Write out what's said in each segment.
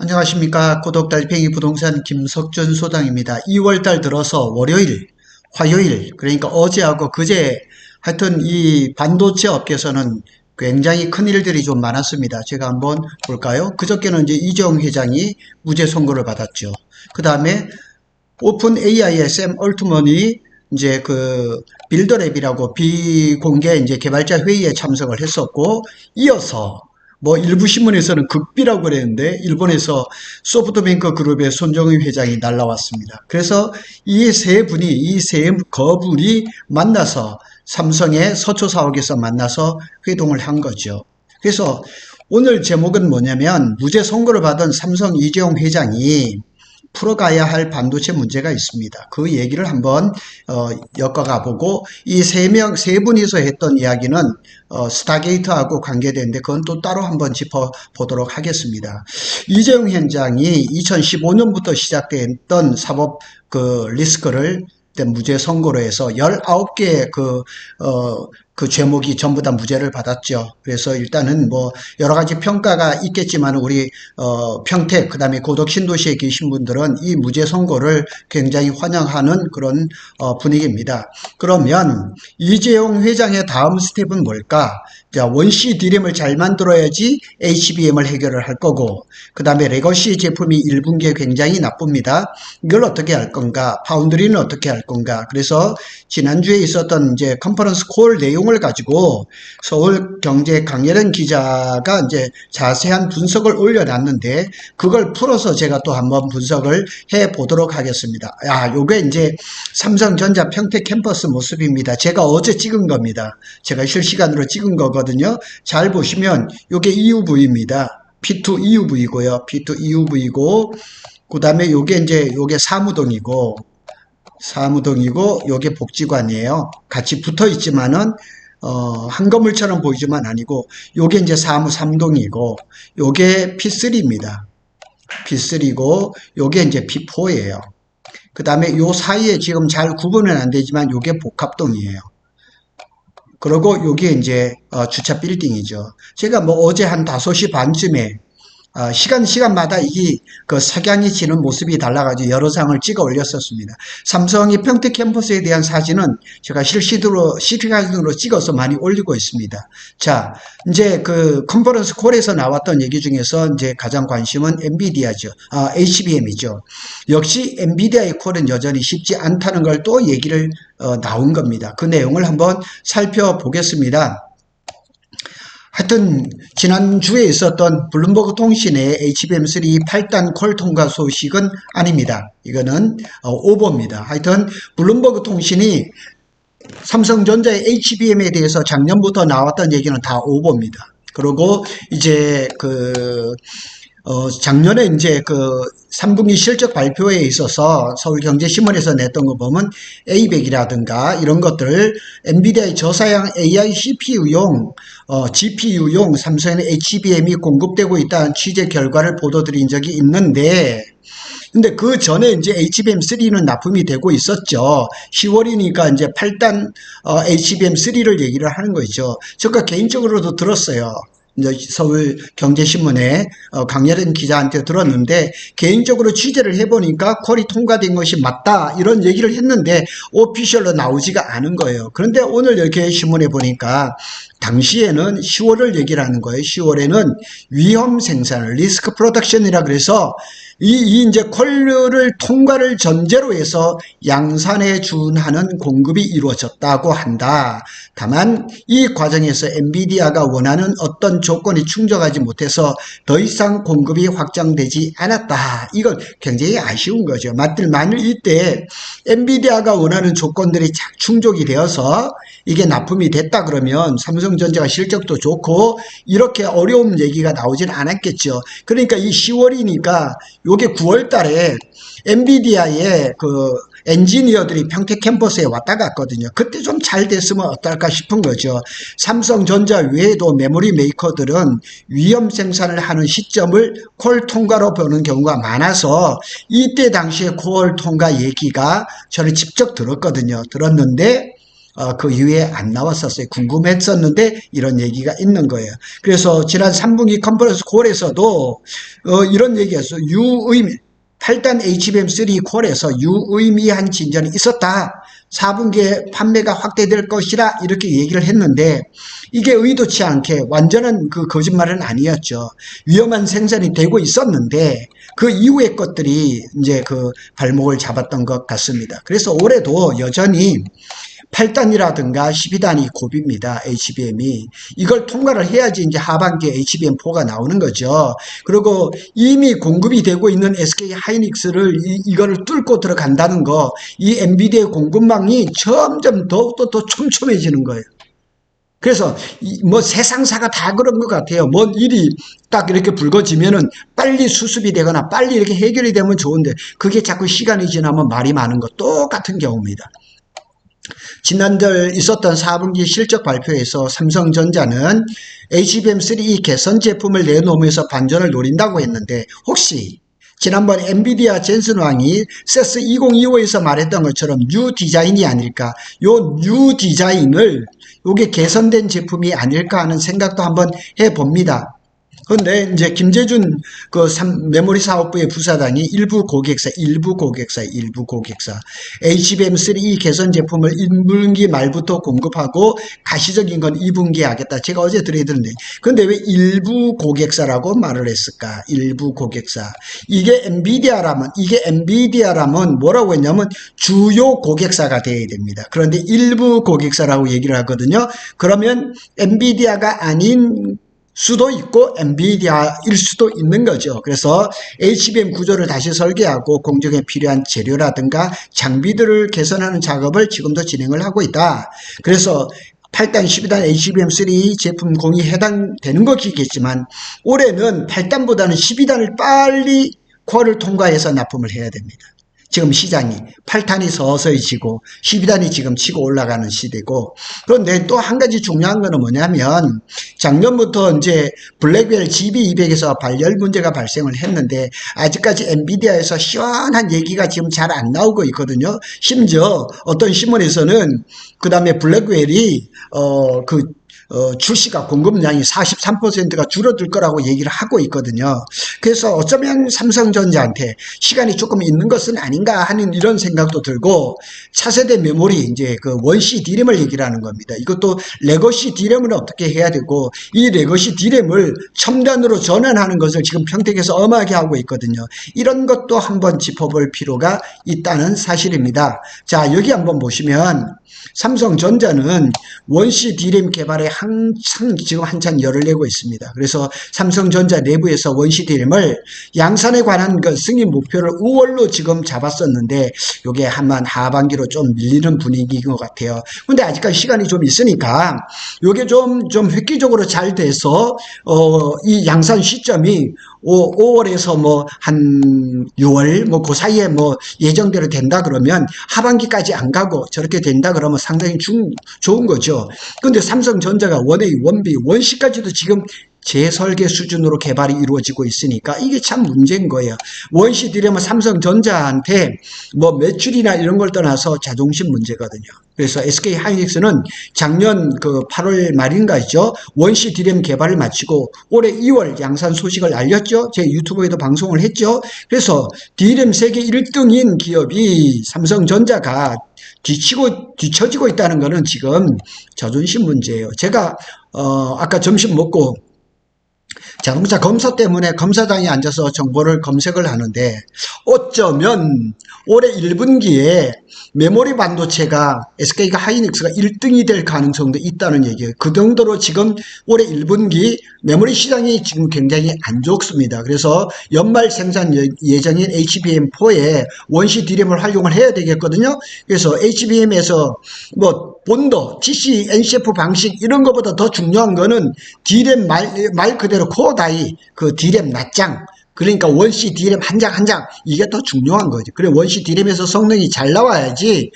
안녕하십니까. 구독달팽이 부동산 김석준 소장입니다. 2월달 들어서 월요일, 화요일, 그러니까 어제하고 그제 하여튼 이 반도체 업계에서는 굉장히 큰 일들이 좀 많았습니다. 제가 한번 볼까요? 그저께는 이제 이재용 회장이 무죄 선고를 받았죠. 그 다음에 오픈 AI의 샘 얼트먼이 이제 그 빌더랩이라고 비공개 이제 개발자 회의에 참석을 했었고, 이어서 뭐 일부 신문에서는 극비라고 그랬는데 일본에서 소프트뱅크 그룹의 손정의 회장이 날라왔습니다. 그래서 이 세 거분이 만나서 삼성의 서초 사옥에서 만나서 회동을 한 거죠. 그래서 오늘 제목은 뭐냐면, 무죄 선고를 받은 삼성 이재용 회장이 풀어가야 할 반도체 문제가 있습니다. 그 얘기를 한번 엮어가 보고, 이 세 분이서 했던 이야기는 스타게이트하고 관계되는데 그건 또 따로 한번 짚어보도록 하겠습니다. 이재용 회장이 2015년부터 시작됐던 사법 리스크를 무죄 선고로 해서 19개 그 죄목이 전부 다 무죄를 받았죠. 그래서 일단은 뭐 여러 가지 평가가 있겠지만 우리 평택 그다음에 고덕 신도시에 계신 분들은 이 무죄 선고를 굉장히 환영하는 그런 분위기입니다. 그러면 이재용 회장의 다음 스텝은 뭘까? 자, 원C D램을 잘 만들어야지 HBM을 해결을 할 거고, 그 다음에 레거시 제품이 1분기에 굉장히 나쁩니다. 이걸 어떻게 할 건가? 파운드리는 어떻게 할 건가? 그래서 지난주에 있었던 이제 컨퍼런스 콜 내용을 가지고 서울경제 강예련 기자가 이제 자세한 분석을 올려놨는데, 그걸 풀어서 제가 또 한번 분석을 해 보도록 하겠습니다. 요게 이제 삼성전자 평택 캠퍼스 모습입니다. 제가 어제 찍은 겁니다. 제가 실시간으로 찍은 거거든요. 잘 보시면 요게 EUV입니다. P2 EUV고요. P2 EUV고, 그 다음에 요게 사무동이고, 요게 복지관이에요. 같이 붙어 있지만은 한 건물처럼 보이지만 아니고, 요게 이제 사무 3동이고, 요게 P3입니다. P3고, 요게 이제 P4예요. 그 다음에 요 사이에 지금 잘 구분은 안 되지만 요게 복합동이에요. 그리고 요게 이제 주차 빌딩이죠. 제가 뭐 어제 한 5시 반쯤에 시간마다 이게 그 석양이 지는 모습이 달라가지고 여러 장을 찍어 올렸었습니다. 삼성이 평택 캠퍼스에 대한 사진은 제가 실시간으로 찍어서 많이 올리고 있습니다. 자, 이제 그 컨퍼런스 콜에서 나왔던 얘기 중에서 이제 가장 관심은 엔비디아죠. HBM이죠. 역시 엔비디아의 콜은 여전히 쉽지 않다는 걸 또 얘기를 나온 겁니다. 그 내용을 한번 살펴보겠습니다. 하여튼 지난주에 있었던 블룸버그 통신의 HBM3 8단 콜 통과 소식은 아닙니다. 이거는 오버입니다. 하여튼 블룸버그 통신이 삼성전자의 HBM에 대해서 작년부터 나왔던 얘기는 다 오버입니다. 그리고 이제 작년에 이제 3분기 실적 발표에 있어서 서울경제신문에서 냈던 거 보면 A100이라든가 이런 것들, 엔비디아의 저사양 AI CPU용, GPU용 삼성의 HBM이 공급되고 있다는 취재 결과를 보도드린 적이 있는데, 근데 그 전에 이제 HBM3는 납품이 되고 있었죠. 10월이니까 이제 8단 HBM3를 얘기를 하는 거죠. 제가 개인적으로도 들었어요. 서울경제신문에 강예련 기자한테 들었는데, 개인적으로 취재를 해보니까 콜이 통과된 것이 맞다 이런 얘기를 했는데 오피셜로 나오지가 않은 거예요. 그런데 오늘 이렇게 신문에 보니까 당시에는 10월을 얘기를 하는 거예요. 10월에는 위험 생산, 리스크 프로덕션이라 그래서 이제 콜을 통과를 전제로 해서 양산에 준하는 공급이 이루어졌다고 한다. 다만 이 과정에서 엔비디아가 원하는 어떤 조건이 충족하지 못해서 더 이상 공급이 확장되지 않았다. 이건 굉장히 아쉬운 거죠. 만일 이때 엔비디아가 원하는 조건들이 충족이 되어서 이게 납품이 됐다 그러면 삼성전자가 실적도 좋고 이렇게 어려운 얘기가 나오진 않았겠죠. 그러니까 이 10월이니까 요게 9월 달에 엔비디아의 엔지니어들이 평택 캠퍼스에 왔다 갔거든요. 그때 좀 잘 됐으면 어떨까 싶은 거죠. 삼성전자 외에도 메모리 메이커들은 위험 생산을 하는 시점을 콜 통과로 보는 경우가 많아서 이때 당시에 콜 통과 얘기가 저는 직접 들었거든요. 들었는데 그 이후에 안 나왔었어요. 궁금했었는데 이런 얘기가 있는 거예요. 그래서 지난 3분기 컨퍼런스 콜에서도 이런 얘기였어요. 유의미 8단 HBM3 콜에서 유의미한 진전이 있었다. 4분기에 판매가 확대될 것이라 이렇게 얘기를 했는데 이게 의도치 않게 완전한 그 거짓말은 아니었죠. 위험한 생산이 되고 있었는데 그 이후의 것들이 이제 그 발목을 잡았던 것 같습니다. 그래서 올해도 여전히 8단이라든가 12단이 고비입니다. HBM이. 이걸 통과를 해야지 이제 하반기에 HBM4가 나오는 거죠. 그리고 이미 공급이 되고 있는 SK 하이닉스를 이거를 뚫고 들어간다는 거, 이 엔비디아의 공급망이 점점 더욱더 더 촘촘해지는 거예요. 그래서 뭐 세상사가 다 그런 것 같아요. 뭔 일이 딱 이렇게 불거지면은 빨리 수습이 되거나 빨리 이렇게 해결이 되면 좋은데 그게 자꾸 시간이 지나면 말이 많은 거 똑같은 경우입니다. 지난달 있었던 4분기 실적 발표에서 삼성전자는 HBM3 개선 제품을 내놓으면서 반전을 노린다고 했는데 혹시 지난번 엔비디아 젠슨 왕이 세스 2025에서 말했던 것처럼 뉴 디자인이 아닐까, 요 뉴 디자인을 요게 개선된 제품이 아닐까 하는 생각도 한번 해봅니다. 그런데 이제 김재준 그 메모리 사업부의 부사장이 일부 고객사 HBM3 개선 제품을 1분기 말부터 공급하고 가시적인 건 2분기에 하겠다. 제가 어제 드렸는데 근데 왜 일부 고객사라고 말을 했을까? 일부 고객사. 이게 엔비디아라면 뭐라고 했냐면 주요 고객사가 돼야 됩니다. 그런데 일부 고객사라고 얘기를 하거든요. 그러면 엔비디아가 아닌 수도 있고 엔비디아일 수도 있는 거죠. 그래서 HBM 구조를 다시 설계하고 공정에 필요한 재료라든가 장비들을 개선하는 작업을 지금도 진행을 하고 있다. 그래서 8단, 12단 HBM3 제품 공이 해당되는 것이겠지만 올해는 8단보다는 12단을 빨리 퀄을 통과해서 납품을 해야 됩니다. 지금 시장이 8단이 서서히 지고 12단이 지금 치고 올라가는 시대고, 그런데 또 한 가지 중요한 거는 뭐냐면 작년부터 이제 블랙벨 GB200에서 발열 문제가 발생을 했는데 아직까지 엔비디아에서 시원한 얘기가 지금 잘 안 나오고 있거든요. 심지어 어떤 신문에서는 그 다음에 블랙벨이 출시가 공급량이 43%가 줄어들 거라고 얘기를 하고 있거든요. 그래서 어쩌면 삼성전자한테 시간이 조금 있는 것은 아닌가 하는 이런 생각도 들고, 차세대 메모리 이제 그 원시 D램을 얘기를 하는 겁니다. 이것도 레거시 D램을 어떻게 해야 되고, 이 레거시 D램을 첨단으로 전환하는 것을 지금 평택에서 엄하게 하고 있거든요. 이런 것도 한번 짚어볼 필요가 있다는 사실입니다. 자, 여기 한번 보시면 삼성전자는 원시 D램 개발에 지금 한참 열을 내고 있습니다. 그래서 삼성전자 내부에서 원시 D램을 양산에 관한 그 승인 목표를 5월로 지금 잡았었는데 이게 한번 하반기로 좀 밀리는 분위기인 것 같아요. 근데 아직까지 시간이 좀 있으니까 이게 좀 획기적으로 잘 돼서 이 양산 시점이 5월에서 뭐 한 6월 뭐 그 사이에 뭐 예정대로 된다 그러면 하반기까지 안 가고 저렇게 된다 그러면 상당히 좋은 거죠. 근데 삼성전자가 원A, 원B, 원C까지도 지금 재설계 수준으로 개발이 이루어지고 있으니까 이게 참 문제인 거예요. 원시 D램은 삼성전자한테 뭐 매출이나 이런 걸 떠나서 자존심 문제거든요. 그래서 SK 하이닉스는 작년 그 8월 말인가죠. 원시 D램 개발을 마치고 올해 2월 양산 소식을 알렸죠. 제 유튜브에도 방송을 했죠. 그래서 D램 세계 1등인 기업이 삼성전자가 뒤처지고 있다는 것은 지금 자존심 문제예요. 제가 아까 점심 먹고 자동차 검사 때문에 검사장에 앉아서 정보를 검색을 하는데 어쩌면 올해 1분기에 메모리 반도체가 SK가 하이닉스가 1등이 될 가능성도 있다는 얘기예요. 그 정도로 지금 올해 1분기 메모리 시장이 지금 굉장히 안 좋습니다. 그래서 연말 생산 예정인 HBM4에 원시 D램을 활용을 해야 되겠거든요. 그래서 HBM에서 뭐 본도, TC, NCF 방식 이런 것보다 더 중요한 거는 D램 말 그대로 코어다이 그 D램 낱장, 그러니까 원시 D램 한 장 한 장 이게 더 중요한 거죠. 그래 원시 D램에서 성능이 잘 나와야지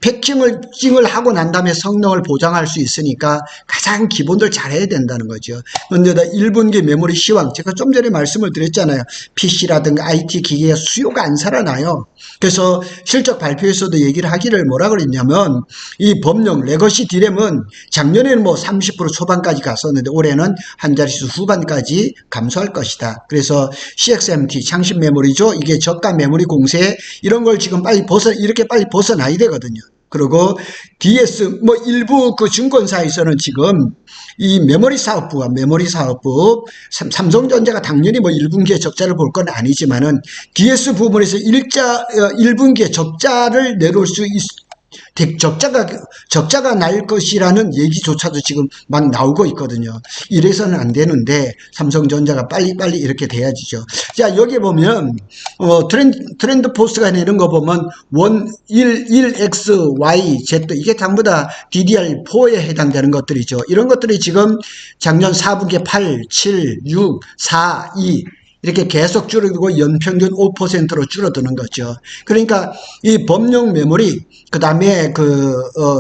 패킹을 하고 난 다음에 성능을 보장할 수 있으니까 가장 기본들 잘해야 된다는 거죠. 그런데 1분기 메모리 시황, 제가 좀 전에 말씀을 드렸잖아요. PC라든가 IT 기기의 수요가 안 살아나요. 그래서 실적 발표에서도 얘기를 하기를 뭐라 그랬냐면, 이 범용 레거시 D램은 작년에는 뭐 30% 초반까지 갔었는데 올해는 한 자릿수 후반까지 감소할 것이다. 그래서 CXMT 창신 메모리죠. 이게 저가 메모리 공세 이런 걸 지금 이렇게 빨리 벗어나야 되거든요. 그리고 DS 뭐 일부 그 증권사에서는 지금 이 메모리 사업부 삼성전자가 당연히 뭐 1분기에 적자를 볼 건 아니지만은 DS 부분에서 1분기에 적자를 내놓을 수 적자가 날 것이라는 얘기조차도 지금 막 나오고 있거든요. 이래서는 안 되는데 삼성전자가 빨리빨리 이렇게 돼야지죠. 자, 여기 보면 트렌드 포스트가 내는 거 보면 1X, Y, Z 이게 전부 다 DDR4에 해당되는 것들이죠. 이런 것들이 지금 작년 4분기에 8, 7, 6, 4, 2 이렇게 계속 줄어들고 연평균 5%로 줄어드는 거죠. 그러니까 이 범용 메모리, 그 다음에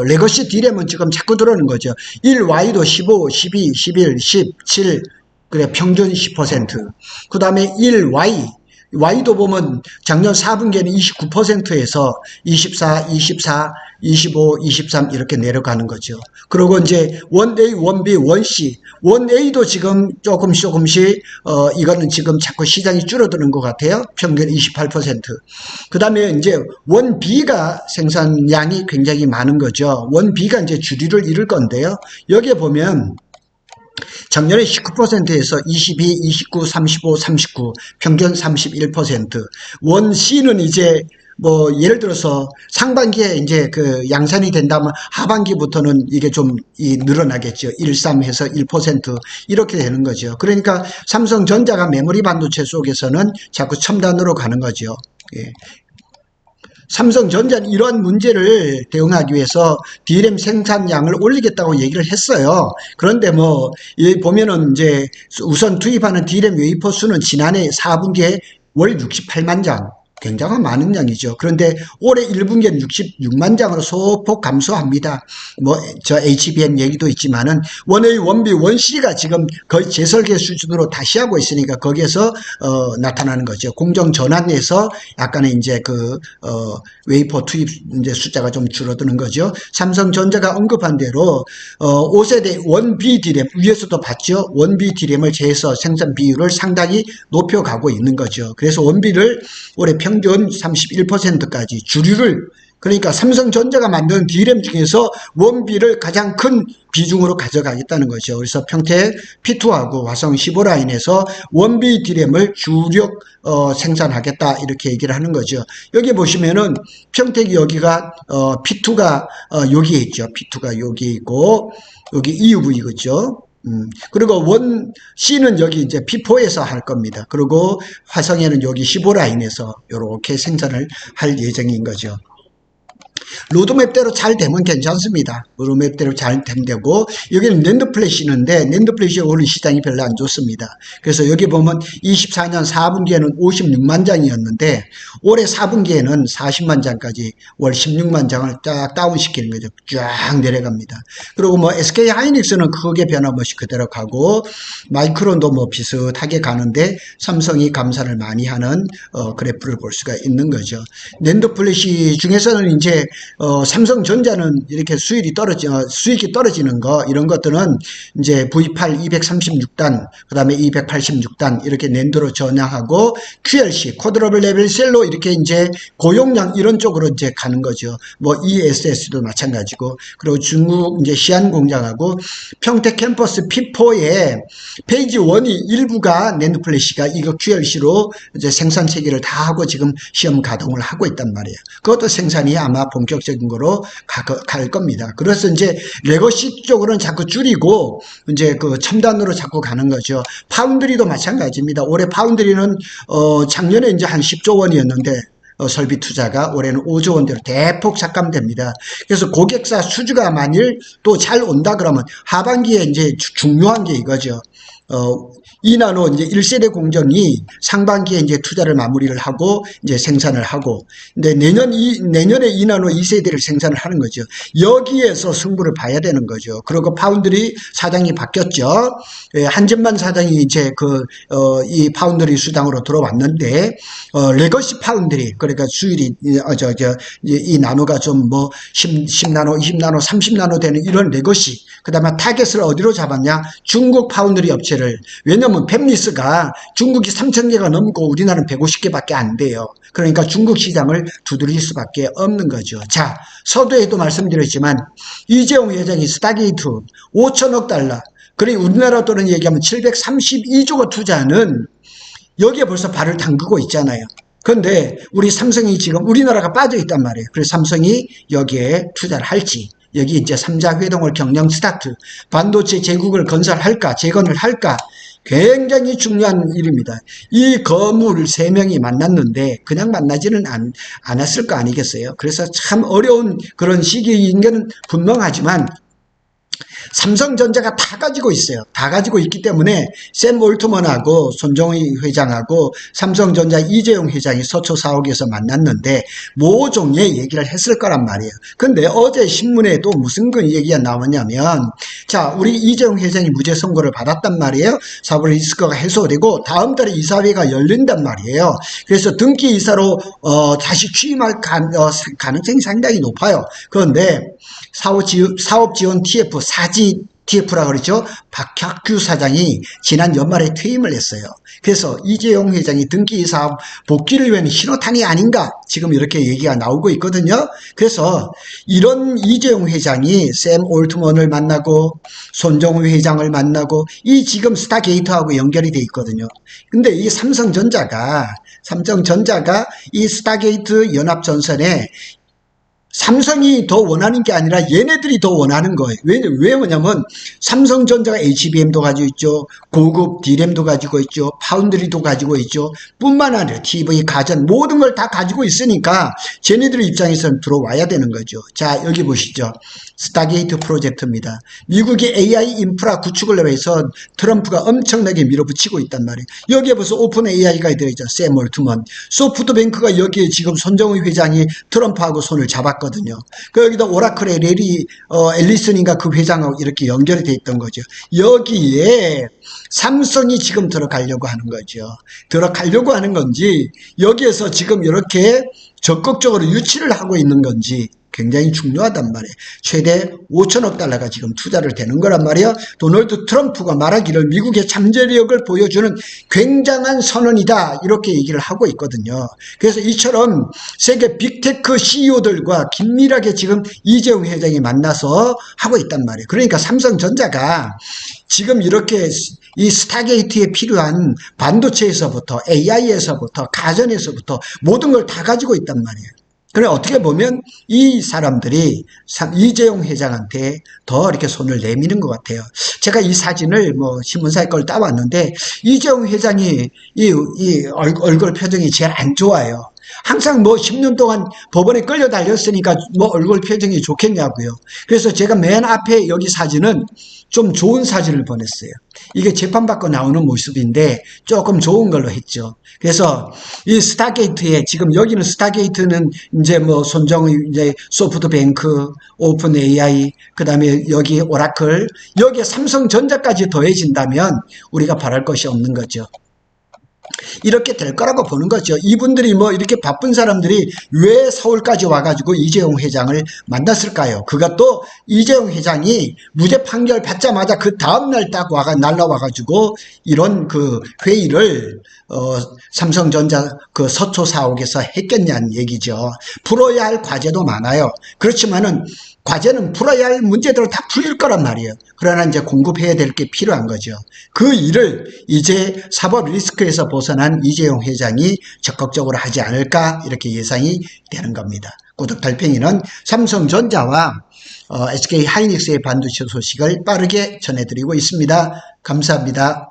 레거시 D램은 지금 자꾸 들어오는 거죠. 1Y도 15, 12, 11, 10, 7, 그래, 평균 10%. 그 다음에 1Y, Y도 보면 작년 4분기에는 29%에서 24, 24, 25, 23 이렇게 내려가는 거죠. 그리고 이제 1A, 1B, 1C, 1A도 지금 조금씩 이거는 지금 자꾸 시장이 줄어드는 것 같아요. 평균 28%. 그 다음에 이제 1B가 생산량이 굉장히 많은 거죠. 1B가 이제 주류를 이룰 건데요. 여기에 보면 작년에 19%에서 22, 29, 35, 39, 평균 31%. 원C는 이제 뭐 예를 들어서 상반기에 이제 그 양산이 된다면 하반기부터는 이게 좀 늘어나겠죠. 13해서 1% 이렇게 되는 거죠. 그러니까 삼성전자가 메모리 반도체 속에서는 자꾸 첨단으로 가는 거죠. 예. 삼성전자는 이러한 문제를 대응하기 위해서 D램 생산량을 올리겠다고 얘기를 했어요. 그런데 뭐, 여기 보면은 이제 우선 투입하는 D램 웨이퍼 수는 지난해 4분기에 월 68만 장. 굉장히 많은 양이죠. 그런데 올해 1분기에는 66만 장으로 소폭 감소합니다. 뭐, 저 HBM 얘기도 있지만은, 1A, 1B, 1C가 지금 거의 재설계 수준으로 다시 하고 있으니까 거기에서, 나타나는 거죠. 공정 전환에서 약간의 이제 웨이퍼 투입 이제 숫자가 좀 줄어드는 거죠. 삼성전자가 언급한 대로, 5세대 1B D램, 위에서도 봤죠. 1B D램을 제해서 생산 비율을 상당히 높여가고 있는 거죠. 그래서 1B를 올해 평균 31%까지 주류를, 그러니까 삼성전자가 만드는 D램 중에서 1B를 가장 큰 비중으로 가져가겠다는 거죠. 그래서 평택 P2하고 화성 15라인에서 1B D램을 주력 생산하겠다 이렇게 얘기를 하는 거죠. 여기 보시면은 평택이 여기가 P2가 여기에 있죠. P2가 여기 있고 여기 EUV겠죠. 그리고 1C는 여기 이제 P4에서 할 겁니다. 그리고 화성에는 여기 15라인에서 이렇게 생산을 할 예정인 거죠. 로드맵대로 잘 되면 괜찮습니다. 로드맵대로 잘 되고, 여기는 낸드 플래시 있는데 낸드 플래시 오늘 시장이 별로 안 좋습니다. 그래서 여기 보면 24년 4분기에는 56만 장이었는데 올해 4분기에는 40만 장까지 월 16만 장을 딱 다운시키는 거죠. 쫙 내려갑니다. 그리고 뭐 SK 하이닉스는 크게 변함없이 그대로 가고, 마이크론도 뭐 비슷하게 가는데 삼성이 감산을 많이 하는 그래프를 볼 수가 있는 거죠. 낸드 플래시 중에서는 이제 삼성전자는 이렇게 수익이 떨어지는 거, 이런 것들은 이제 V8 236단, 그 다음에 286단, 이렇게 낸드로 전향하고, QLC, 쿼드러블 레벨 셀로 이렇게 이제 고용량 이런 쪽으로 이제 가는 거죠. 뭐 ESS도 마찬가지고, 그리고 중국 이제 시안 공장하고, 평택 캠퍼스 P4에 페이지 1이 일부가 낸드 플래시가 이거 QLC로 이제 생산 체계를 다 하고 지금 시험 가동을 하고 있단 말이에요. 그것도 생산이 아마 본격적인 거로 갈 겁니다. 그래서 이제 레거시 쪽으로는 자꾸 줄이고 이제 그 첨단으로 자꾸 가는 거죠. 파운드리도 마찬가지입니다. 올해 파운드리는 작년에 이제 한 10조 원이었는데 설비 투자가 올해는 5조 원대로 대폭 삭감됩니다. 그래서 고객사 수주가 만일 또 잘 온다 그러면 하반기에 이제 중요한 게 이거죠. 이나노 이제 1세대 공정이 상반기에 이제 투자를 마무리를 하고 이제 생산을 하고, 근데 내년에 이나노 2세대를 생산을 하는 거죠. 여기에서 승부를 봐야 되는 거죠. 그리고 파운드리 사장이 바뀌었죠. 한진만 사장이 이제 이 파운드리 수당으로 들어왔는데, 레거시 파운드리, 그러니까 수율이, 이 나노가 좀 뭐 10나노, 20나노, 30나노 되는 이런 레거시, 그 다음에 타겟을 어디로 잡았냐? 중국 파운드리 업체를. 왜냐면 팹리스가 중국이 3,000개가 넘고 우리나라는 150개밖에 안 돼요. 그러니까 중국 시장을 두드릴 수밖에 없는 거죠. 자, 서두에도 말씀드렸지만 이재용 회장이 스타게이트 5천억 달러, 그리고 우리나라 돈으로 얘기하면 732조가 투자하는, 여기에 벌써 발을 담그고 있잖아요. 그런데 우리 삼성이 지금 우리나라가 빠져 있단 말이에요. 그래서 삼성이 여기에 투자를 할지, 여기 이제 3자 회동을 경영 스타트, 반도체 제국을 건설할까, 재건을 할까, 굉장히 중요한 일입니다. 이 거물 3명이 만났는데 그냥 만나지는 않았을 거 아니겠어요? 그래서 참 어려운 그런 시기인 건 분명하지만 삼성전자가 다 가지고 있어요. 다 가지고 있기 때문에 샘 올트먼하고 손정의 회장하고 삼성전자 이재용 회장이 서초 사옥에서 만났는데 모종의 얘기를 했을 거란 말이에요. 근데 어제 신문에도 무슨 그 얘기가 나오냐면, 자, 우리 이재용 회장이 무죄 선고를 받았단 말이에요. 사법 리스크가 해소되고 다음 달에 이사회가 열린단 말이에요. 그래서 등기 이사로 다시 취임할 가능성이 상당히 높아요. 그런데 사업 지원 TF, 사지 TF라 그러죠. 박혁규 사장이 지난 연말에 퇴임을 했어요. 그래서 이재용 회장이 등기 사업 복귀를 위한 신호탄이 아닌가, 지금 이렇게 얘기가 나오고 있거든요. 그래서 이런 이재용 회장이 샘 올트먼을 만나고 손정우 회장을 만나고 이 지금 스타게이트하고 연결이 돼 있거든요. 근데 이 삼성전자가 이 스타게이트 연합전선에 삼성이 더 원하는 게 아니라 얘네들이 더 원하는 거예요. 왜냐면 삼성전자가 HBM도 가지고 있죠. 고급 D램도 가지고 있죠. 파운드리도 가지고 있죠. 뿐만 아니라 TV, 가전 모든 걸 다 가지고 있으니까 쟤네들 입장에서는 들어와야 되는 거죠. 자, 여기 보시죠. 스타게이트 프로젝트입니다. 미국의 AI 인프라 구축을 위해서 트럼프가 엄청나게 밀어붙이고 있단 말이에요. 여기에 벌써 오픈 AI가 들어있죠. 샘 올트먼. 소프트뱅크가 여기에 지금 손정의 회장이 트럼프하고 손을 잡았거든요. 여기다 오라클의 레리 앨리슨인가 그 회장하고 이렇게 연결이 돼 있던 거죠. 여기에 삼성이 지금 들어가려고 하는 거죠. 들어가려고 하는 건지 여기에서 지금 이렇게 적극적으로 유치를 하고 있는 건지 굉장히 중요하단 말이에요. 최대 5천억 달러가 지금 투자를 되는 거란 말이에요. 도널드 트럼프가 말하기를 미국의 잠재력을 보여주는 굉장한 선언이다, 이렇게 얘기를 하고 있거든요. 그래서 이처럼 세계 빅테크 CEO들과 긴밀하게 지금 이재용 회장이 만나서 하고 있단 말이에요. 그러니까 삼성전자가 지금 이렇게 이 스타게이트에 필요한 반도체에서부터 AI에서부터 가전에서부터 모든 걸 다 가지고 있단 말이에요. 그래, 어떻게 보면 이 사람들이 이재용 회장한테 더 이렇게 손을 내미는 것 같아요. 제가 이 사진을 뭐 신문사에 걸 따왔는데 이재용 회장이 이 얼굴 표정이 제일 안 좋아요. 항상 뭐 10년 동안 법원에 끌려 달렸으니까 뭐 얼굴 표정이 좋겠냐고요. 그래서 제가 맨 앞에 여기 사진은 좀 좋은 사진을 보냈어요. 이게 재판받고 나오는 모습인데 조금 좋은 걸로 했죠. 그래서 이 스타게이트에 지금 여기는 스타게이트는 이제 뭐 손정의 이제 소프트뱅크, 오픈 AI, 그 다음에 여기 오라클, 여기에 삼성전자까지 더해진다면 우리가 바랄 것이 없는 거죠. 이렇게 될 거라고 보는 거죠. 이분들이 뭐 이렇게 바쁜 사람들이 왜 서울까지 와가지고 이재용 회장을 만났을까요? 그것도 이재용 회장이 무죄 판결 받자마자 그 다음날 딱 날라와가지고 이런 그 회의를 삼성전자 그 서초 사옥에서 했겠냐는 얘기죠. 풀어야 할 과제도 많아요. 그렇지만은 과제는 풀어야 할 문제들을 다 풀릴 거란 말이에요. 그러나 이제 공급해야 될 게 필요한 거죠. 그 일을 이제 사법 리스크에서 벗어난 이재용 회장이 적극적으로 하지 않을까, 이렇게 예상이 되는 겁니다. 구독 달팽이는 삼성전자와 SK 하이닉스의 반도체 소식을 빠르게 전해드리고 있습니다. 감사합니다.